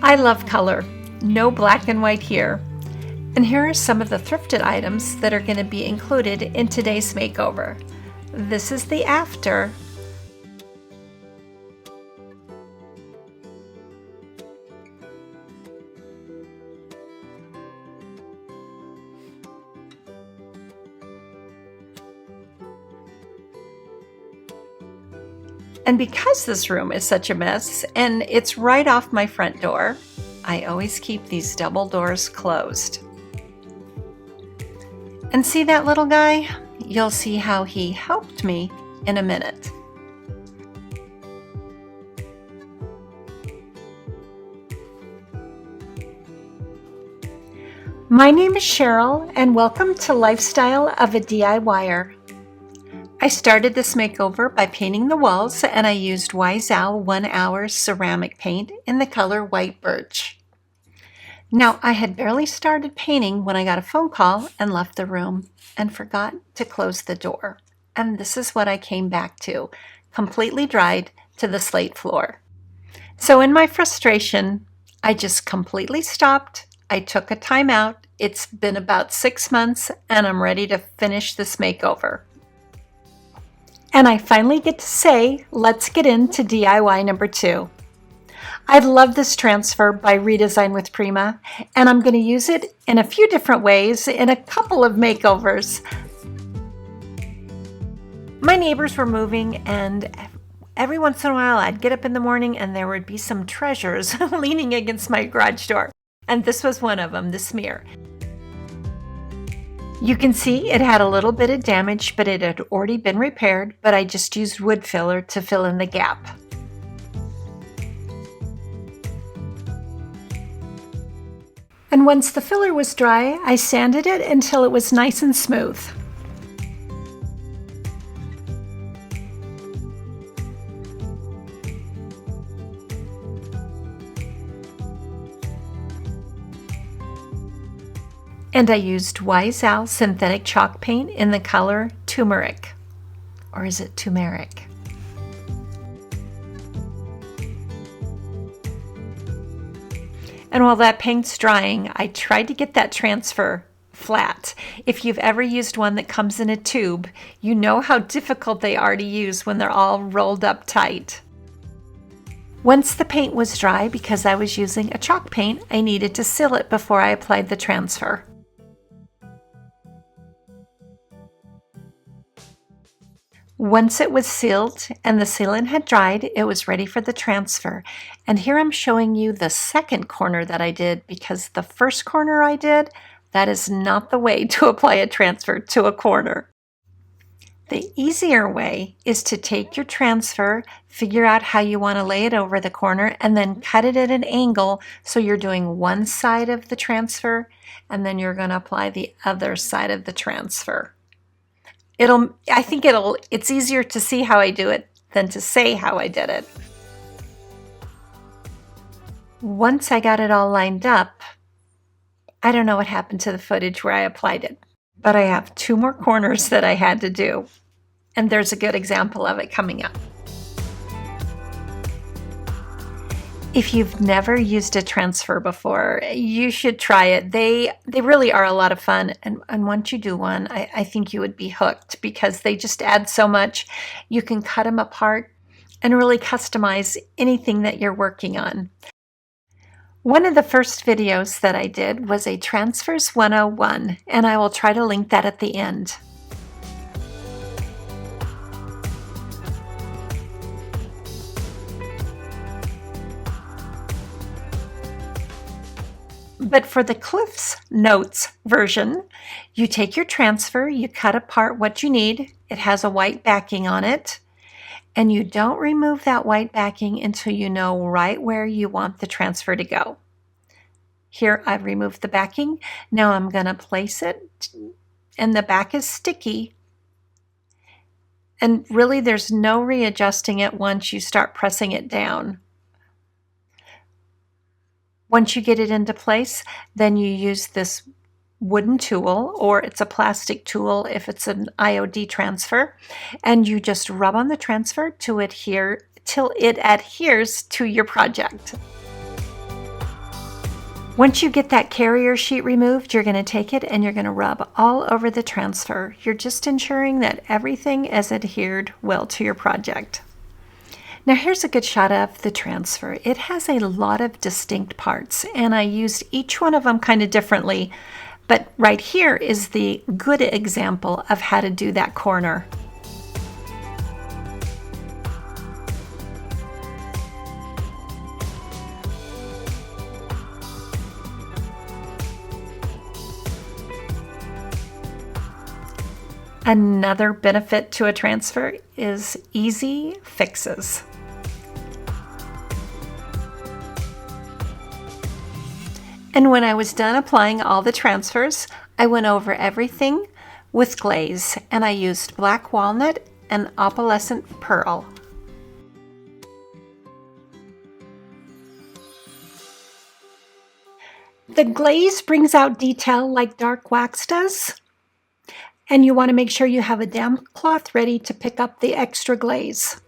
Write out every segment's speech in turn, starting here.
I love color. No black and white here. And here are some of the thrifted items that are going to be included in today's makeover. This is the after. And because this room is such a mess and it's right off my front door, I always keep these double doors closed. And see that little guy? You'll see how he helped me in a minute. My name is Cheryl and welcome to Lifestyle of a DIYer. I started this makeover by painting the walls and I used Wise Owl 1 hour ceramic paint in the color white birch. Now I had barely started painting when I got a phone call and left the room and forgot to close the door. And this is what I came back to, completely dried to the slate floor. So in my frustration, I just completely stopped. I took a time out. It's been about 6 months and I'm ready to finish this makeover. And I finally get to say, let's get into DIY number 2. I love this transfer by Redesign with Prima, and I'm going to use it in a few different ways in a couple of makeovers. My neighbors were moving, and every once in a while I'd get up in the morning and there would be some treasures leaning against my garage door. And this was one of them, this mirror. You can see it had a little bit of damage, but it had already been repaired, but I just used wood filler to fill in the gap. And once the filler was dry, I sanded it until it was nice and smooth. And I used Wise Owl synthetic chalk paint in the color turmeric. Or is it turmeric? And while that paint's drying, I tried to get that transfer flat. If you've ever used one that comes in a tube, you know how difficult they are to use when they're all rolled up tight. Once the paint was dry, because I was using a chalk paint, I needed to seal it before I applied the transfer. Once it was sealed and the sealant had dried, it was ready for the transfer. And here I'm showing you the second corner that I did, because the first corner I did, that is not the way to apply a transfer to a corner. The easier way is to take your transfer, figure out how you want to lay it over the corner, and then cut it at an angle so you're doing one side of the transfer and then you're going to apply the other side of the transfer. It's easier to see how I do it than to say how I did it. Once I got it all lined up, I don't know what happened to the footage where I applied it, but I have 2 more corners that I had to do, and there's a good example of it coming up. If you've never used a transfer before, you should try it. They really are a lot of fun. And once you do one, I think you would be hooked, because they just add so much. You can cut them apart and really customize anything that you're working on. One of the first videos that I did was a Transfers 101, and I will try to link that at the end. But for the Cliff's Notes version, you take your transfer, you cut apart what you need. It has a white backing on it, and you don't remove that white backing until you know right where you want the transfer to go. Here I've removed the backing. Now I'm going to place it, and the back is sticky. And really there's no readjusting it once you start pressing it down. Once you get it into place, then you use this wooden tool, or it's a plastic tool if it's an IOD transfer, and you just rub on the transfer to adhere till it adheres to your project. Once you get that carrier sheet removed, you're going to take it and you're going to rub all over the transfer. You're just ensuring that everything is adhered well to your project. Now here's a good shot of the transfer. It has a lot of distinct parts, and I used each one of them kind of differently, but right here is the good example of how to do that corner. Another benefit to a transfer is easy fixes. And when I was done applying all the transfers, I went over everything with glaze, and I used black walnut and opalescent pearl. The glaze brings out detail like dark wax does, and you want to make sure you have a damp cloth ready to pick up the extra glaze.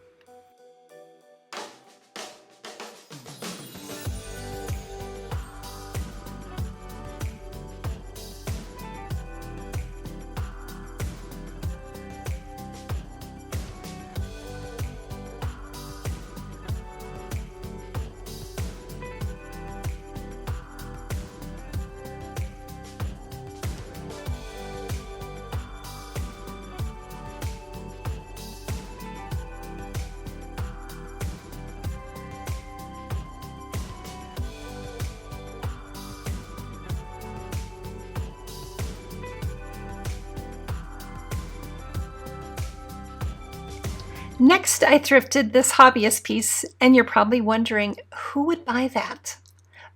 Next, I thrifted this hobbyist piece, and you're probably wondering, who would buy that?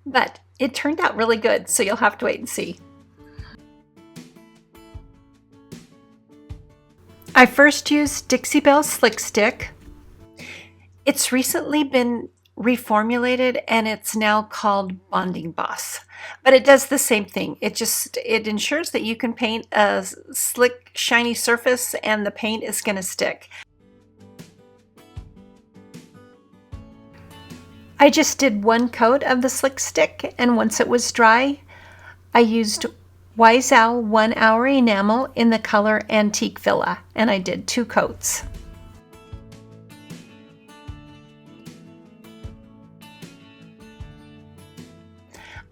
But it turned out really good, so you'll have to wait and see. I first used Dixie Belle Slick Stick. It's recently been reformulated and it's now called Bonding Boss. But it does the same thing. It ensures that you can paint a slick, shiny surface and the paint is going to stick. I just did one coat of the Slick Stick, and once it was dry, I used Wise Owl 1 Hour Enamel in the color Antique Villa, and I did 2 coats.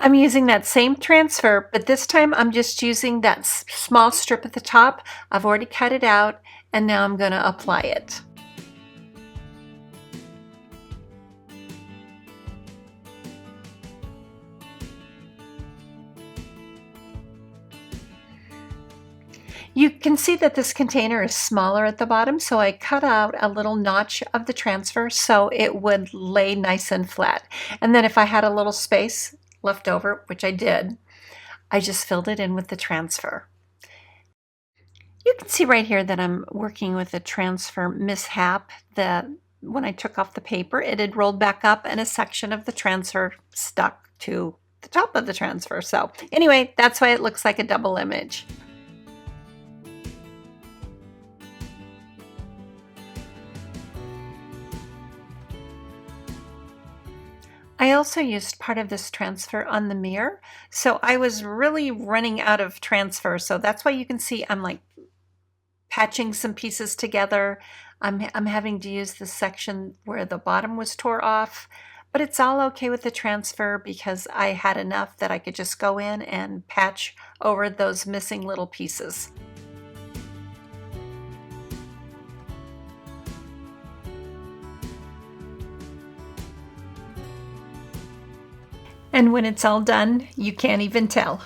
I'm using that same transfer, but this time I'm just using that small strip at the top. I've already cut it out, and now I'm going to apply it. You can see that this container is smaller at the bottom, so I cut out a little notch of the transfer so it would lay nice and flat. And then if I had a little space left over, which I did, I just filled it in with the transfer. You can see right here that I'm working with a transfer mishap. That when I took off the paper, it had rolled back up and a section of the transfer stuck to the top of the transfer. So anyway, that's why it looks like a double image. I also used part of this transfer on the mirror, so I was really running out of transfer, so that's why you can see I'm like patching some pieces together. I'm having to use the section where the bottom was tore off, but it's all okay with the transfer because I had enough that I could just go in and patch over those missing little pieces. And when it's all done, you can't even tell.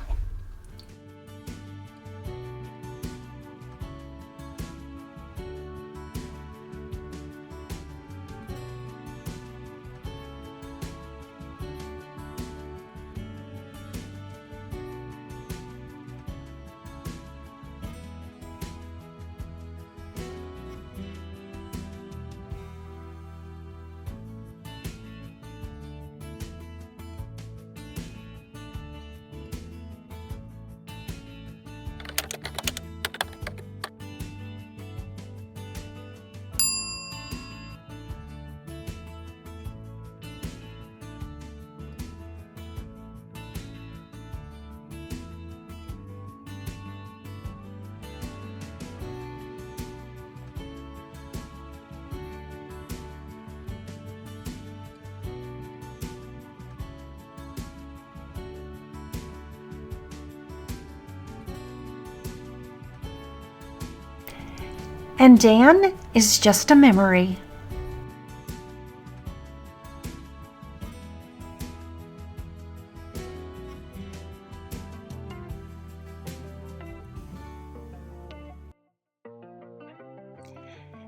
And Dan is just a memory.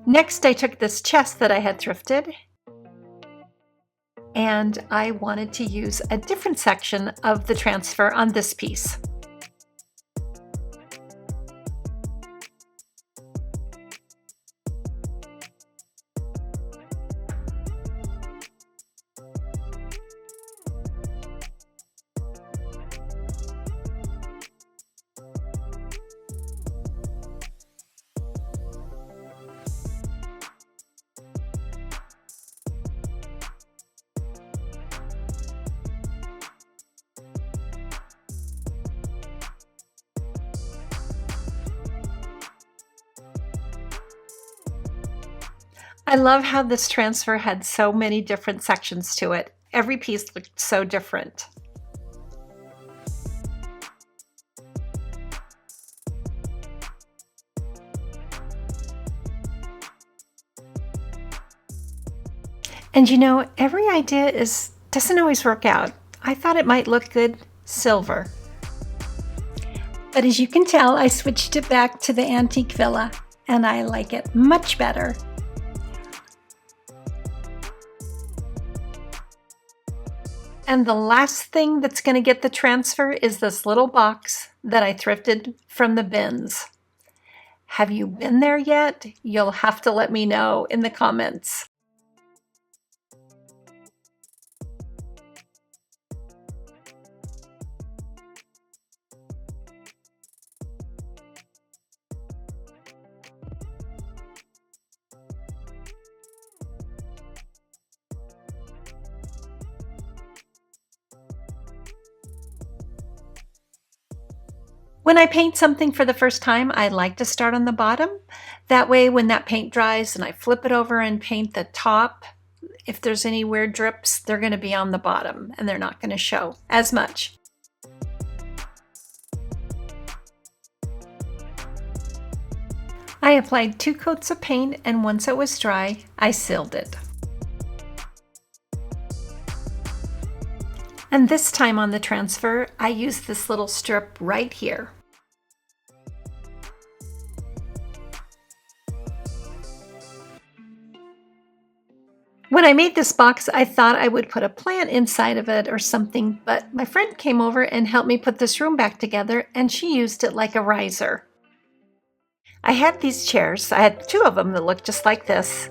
Next, I took this chest that I had thrifted, and I wanted to use a different section of the transfer on this piece. I love how this transfer had so many different sections to it. Every piece looked so different. And you know, every idea doesn't always work out. I thought it might look good silver. But as you can tell, I switched it back to the antique villa, and I like it much better. And the last thing that's going to get the transfer is this little box that I thrifted from the bins. Have you been there yet? You'll have to let me know in the comments. When I paint something for the first time, I like to start on the bottom. That way, when that paint dries and I flip it over and paint the top, if there's any weird drips, they're going to be on the bottom and they're not going to show as much. I applied 2 coats of paint, and once it was dry, I sealed it. And this time on the transfer, I used this little strip right here. When I made this box, I thought I would put a plant inside of it or something, but my friend came over and helped me put this room back together, and she used it like a riser. I had these chairs. I had 2 of them that looked just like this,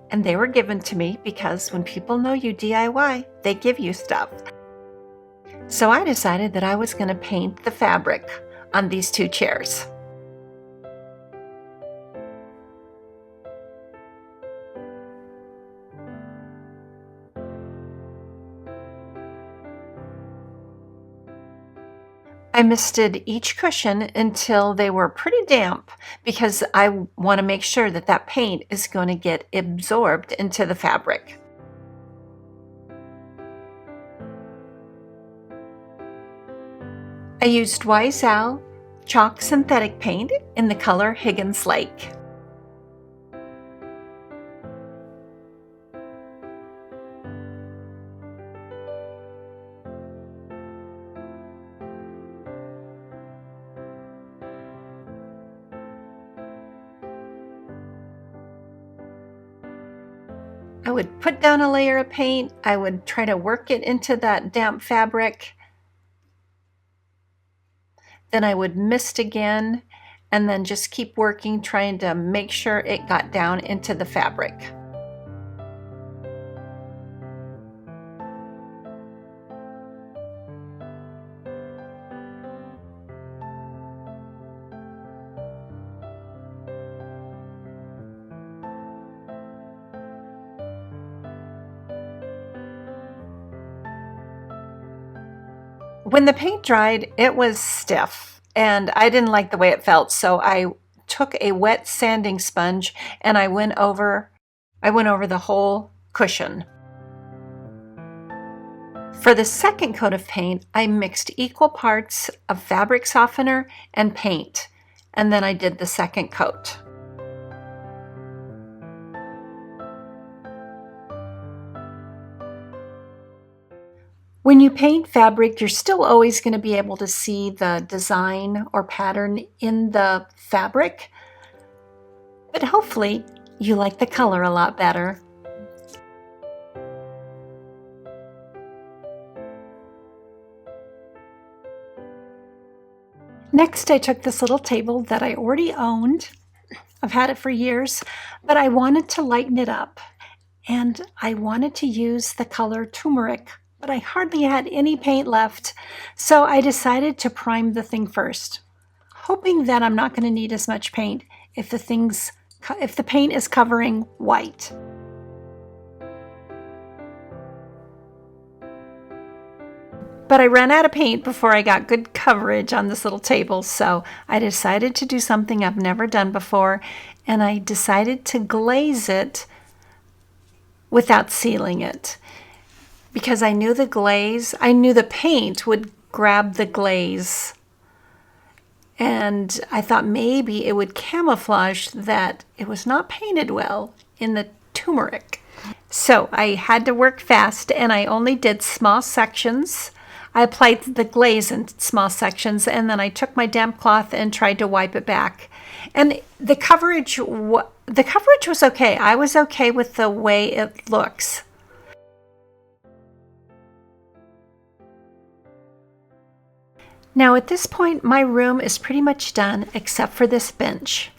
and they were given to me because when people know you DIY, they give you stuff. So I decided that I was going to paint the fabric on these 2 chairs. I misted each cushion until they were pretty damp because I want to make sure that that paint is going to get absorbed into the fabric. I used Wise Owl chalk synthetic paint in the color Higgins Lake. I would put down a layer of paint, I would try to work it into that damp fabric, then I would mist again, and then just keep working, trying to make sure it got down into the fabric. When the paint dried, it was stiff, and I didn't like the way it felt, so I took a wet sanding sponge and I went over the whole cushion. For the second coat of paint, I mixed equal parts of fabric softener and paint, and then I did the second coat. When you paint fabric, you're still always going to be able to see the design or pattern in the fabric, but hopefully you like the color a lot better. Next, I took this little table that I already owned. I've had it for years, but I wanted to lighten it up, and I wanted to use the color turmeric, but I hardly had any paint left, so I decided to prime the thing first, hoping that I'm not going to need as much paint if the paint is covering white. But I ran out of paint before I got good coverage on this little table, so I decided to do something I've never done before, and I decided to glaze it without sealing it. Because I knew the paint would grab the glaze, and I thought maybe it would camouflage that it was not painted well in the turmeric. So I had to work fast, and I only did small sections. I applied the glaze in small sections, and then I took my damp cloth and tried to wipe it back. And the coverage was okay. I was okay with the way it looks. Now at this point, my room is pretty much done except for this bench.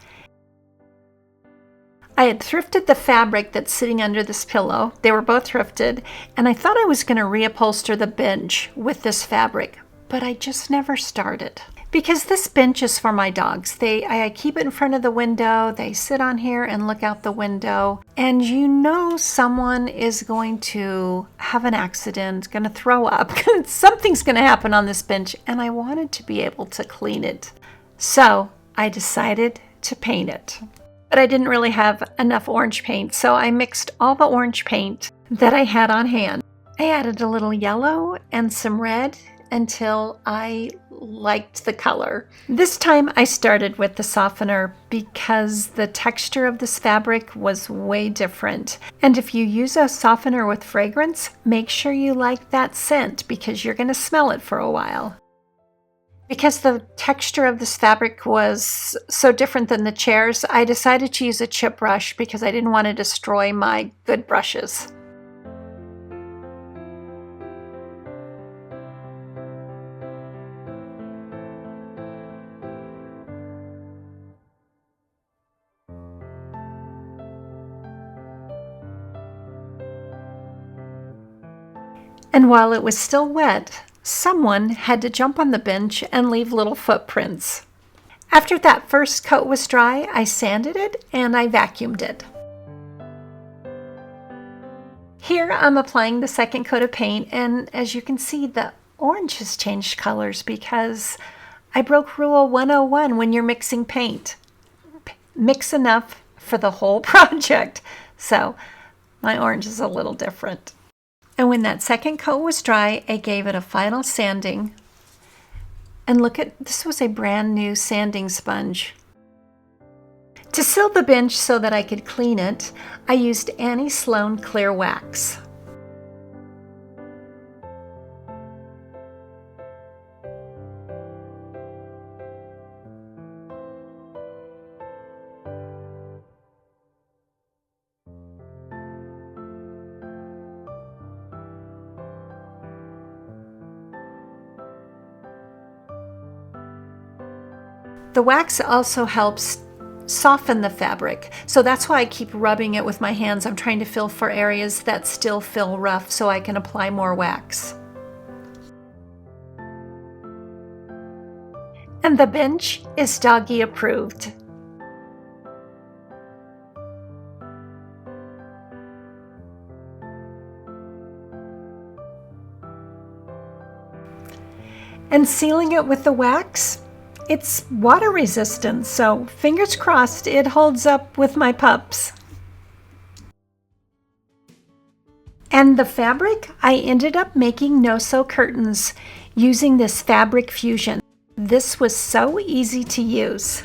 I had thrifted the fabric that's sitting under this pillow. They were both thrifted, and I thought I was going to reupholster the bench with this fabric, but I just never started. Because this bench is for my dogs. I keep it in front of the window. They sit on here and look out the window. And you know someone is going to have an accident, going to throw up. Something's going to happen on this bench, and I wanted to be able to clean it. So I decided to paint it. But I didn't really have enough orange paint, so I mixed all the orange paint that I had on hand. I added a little yellow and some red until I liked the color. This time I started with the softener because the texture of this fabric was way different. And if you use a softener with fragrance, make sure you like that scent because you're going to smell it for a while. Because the texture of this fabric was so different than the chairs, I decided to use a chip brush because I didn't want to destroy my good brushes. And while it was still wet, someone had to jump on the bench and leave little footprints. After that first coat was dry, I sanded it and I vacuumed it. Here I'm applying the second coat of paint, and as you can see, the orange has changed colors because I broke Rule 101 when you're mixing paint. Mix enough for the whole project. So my orange is a little different. And when that second coat was dry, I gave it a final sanding. And look at, this was a brand new sanding sponge. To seal the bench so that I could clean it, I used Annie Sloan clear wax. The wax also helps soften the fabric, so that's why I keep rubbing it with my hands. I'm trying to feel for areas that still feel rough so I can apply more wax. And the bench is doggy approved. And sealing it with the wax, it's water resistant, so fingers crossed it holds up with my pups. And the fabric, I ended up making no-sew curtains using this fabric fusion. This was so easy to use.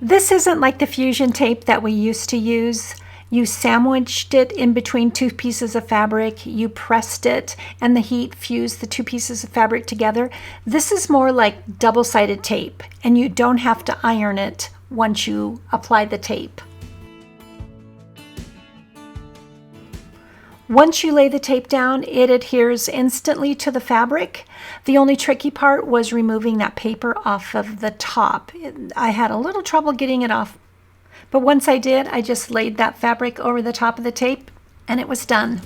This isn't like the fusion tape that we used to use. You sandwiched it in between two pieces of fabric, you pressed it, and the heat fused the two pieces of fabric together. This is more like double-sided tape, and you don't have to iron it once you apply the tape. Once you lay the tape down, it adheres instantly to the fabric. The only tricky part was removing that paper off of the top. I had a little trouble getting it off, but once I did, I just laid that fabric over the top of the tape and it was done.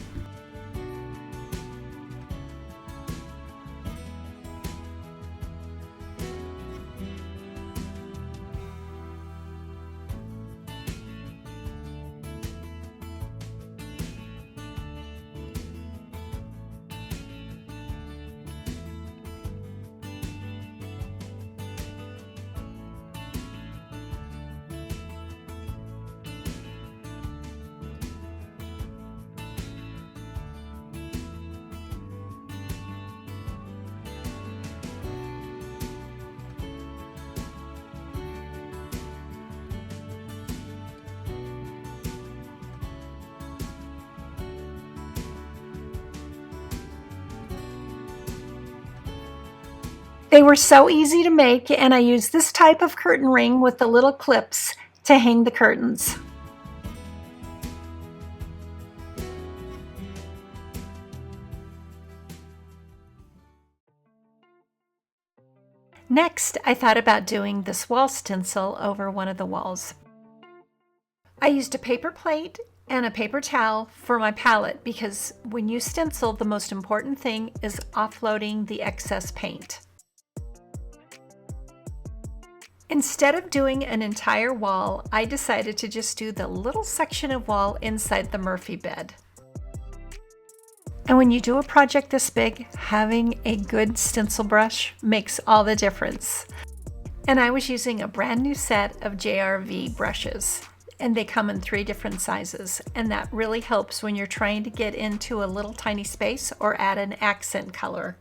They were so easy to make, and I used this type of curtain ring with the little clips to hang the curtains. Next, I thought about doing this wall stencil over one of the walls. I used a paper plate and a paper towel for my palette because when you stencil, the most important thing is offloading the excess paint. Instead of doing an entire wall, I decided to just do the little section of wall inside the Murphy bed. And when you do a project this big, having a good stencil brush makes all the difference. And I was using a brand new set of JRV brushes, and they come in 3 different sizes, and that really helps when you're trying to get into a little tiny space or add an accent color.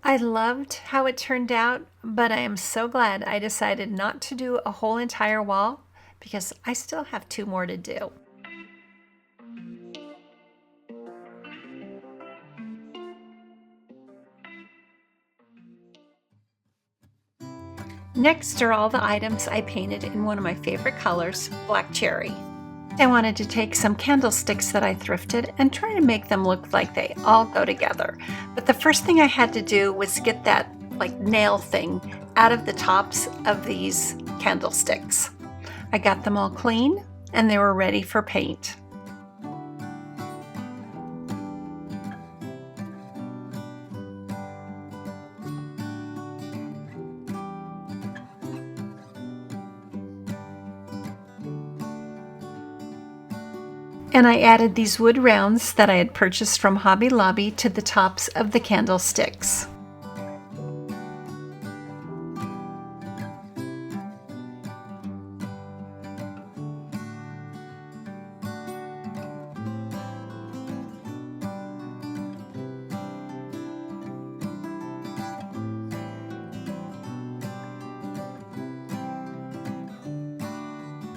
I loved how it turned out, but I am so glad I decided not to do a whole entire wall because I still have 2 more to do. Next are all the items I painted in one of my favorite colors, black cherry. I wanted to take some candlesticks that I thrifted and try to make them look like they all go together. But the first thing I had to do was get that nail thing out of the tops of these candlesticks. I got them all clean and they were ready for paint. And I added these wood rounds that I had purchased from Hobby Lobby to the tops of the candlesticks.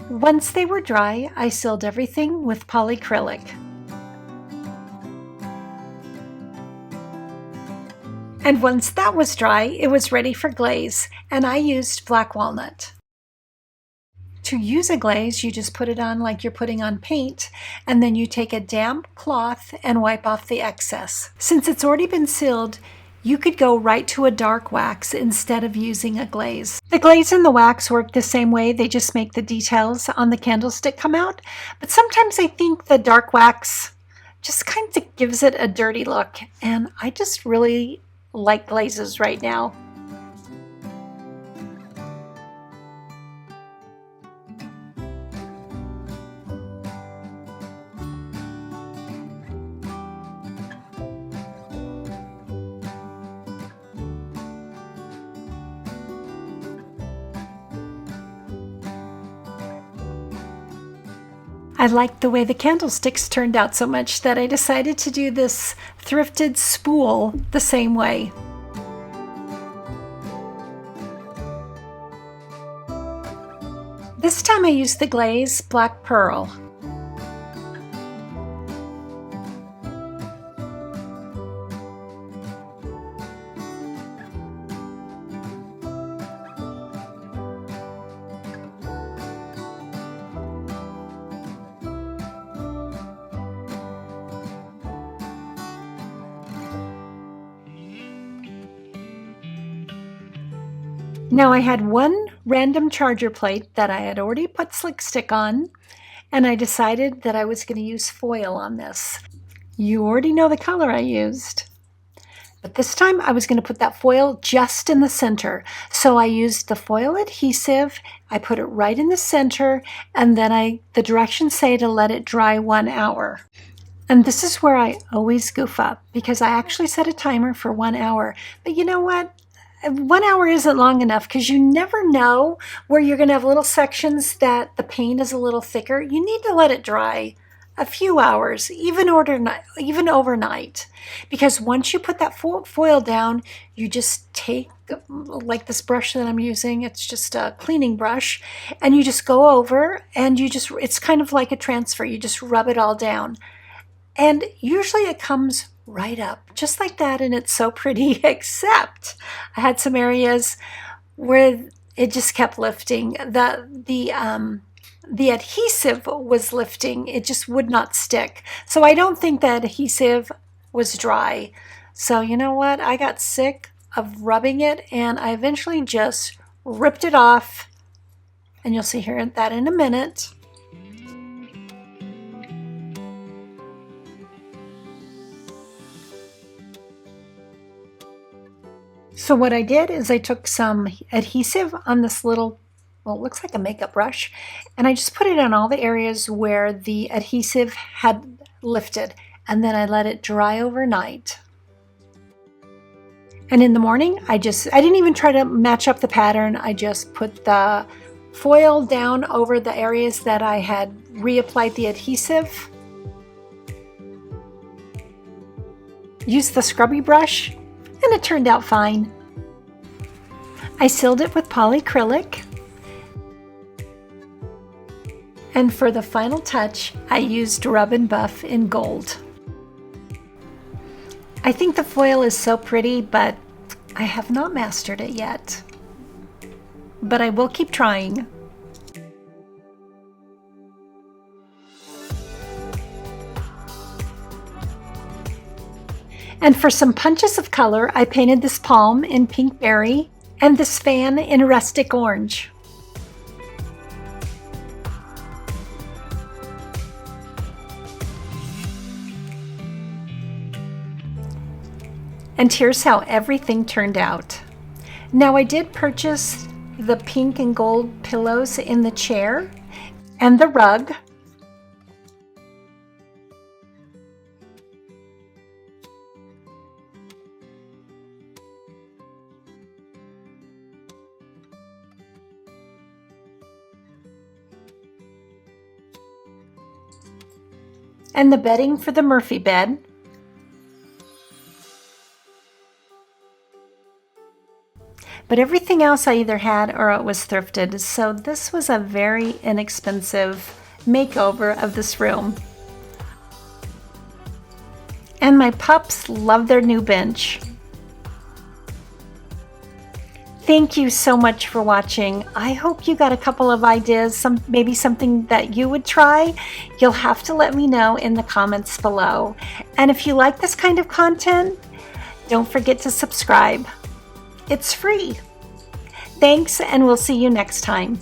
Once they were dry, I sealed everything with polyacrylic. And once that was dry, it was ready for glaze, and I used black walnut. To use a glaze, you just put it on like you're putting on paint, and then you take a damp cloth and wipe off the excess. Since it's already been sealed, you could go right to a dark wax instead of using a glaze. The glaze and the wax work the same way, they just make the details on the candlestick come out. But sometimes I think the dark wax just kind of gives it a dirty look, and I just really like glazes right now. I liked the way the candlesticks turned out so much that I decided to do this thrifted spool the same way. This time I used the glaze black pearl. Now I had one random charger plate that I had already put slick stick on, and I decided that I was going to use foil on this. You already know the color I used. But this time I was going to put that foil just in the center. So I used the foil adhesive, I put it right in the center, and then the directions say to let it dry 1 hour. And this is where I always goof up, because I actually set a timer for 1 hour. But you know what? 1 hour isn't long enough, because you never know where you're going to have little sections that the paint is a little thicker. You need to let it dry a few hours, even overnight, because once you put that foil down, you just take, like this brush that I'm using, it's just a cleaning brush, and you just go over and it's kind of like a transfer. You just rub it all down, and usually it comes right up just like that, and it's so pretty. Except I had some areas where it just kept lifting. The adhesive was lifting. It just would not stick. So I don't think that adhesive was dry. So you know what? I got sick of rubbing it, and I eventually just ripped it off, and you'll see here that in a minute. So what I did is I took some adhesive on this little, well, it looks like a makeup brush, and I just put it on all the areas where the adhesive had lifted, and then I let it dry overnight. And in the morning, I didn't even try to match up the pattern. I just put the foil down over the areas that I had reapplied the adhesive. Used the scrubby brush, and it turned out fine. I sealed it with polyacrylic. And for the final touch, I used Rub and Buff in gold. I think the foil is so pretty, but I have not mastered it yet. But I will keep trying. And for some punches of color, I painted this palm in pink berry and this fan in rustic orange. And here's how everything turned out. Now I did purchase the pink and gold pillows in the chair and the rug. And the bedding for the Murphy bed. But everything else I either had or it was thrifted, so this was a very inexpensive makeover of this room. And my pups love their new bench. Thank you so much for watching. I hope you got a couple of ideas, maybe something that you would try. You'll have to let me know in the comments below. And if you like this kind of content, don't forget to subscribe. It's free. Thanks, and we'll see you next time.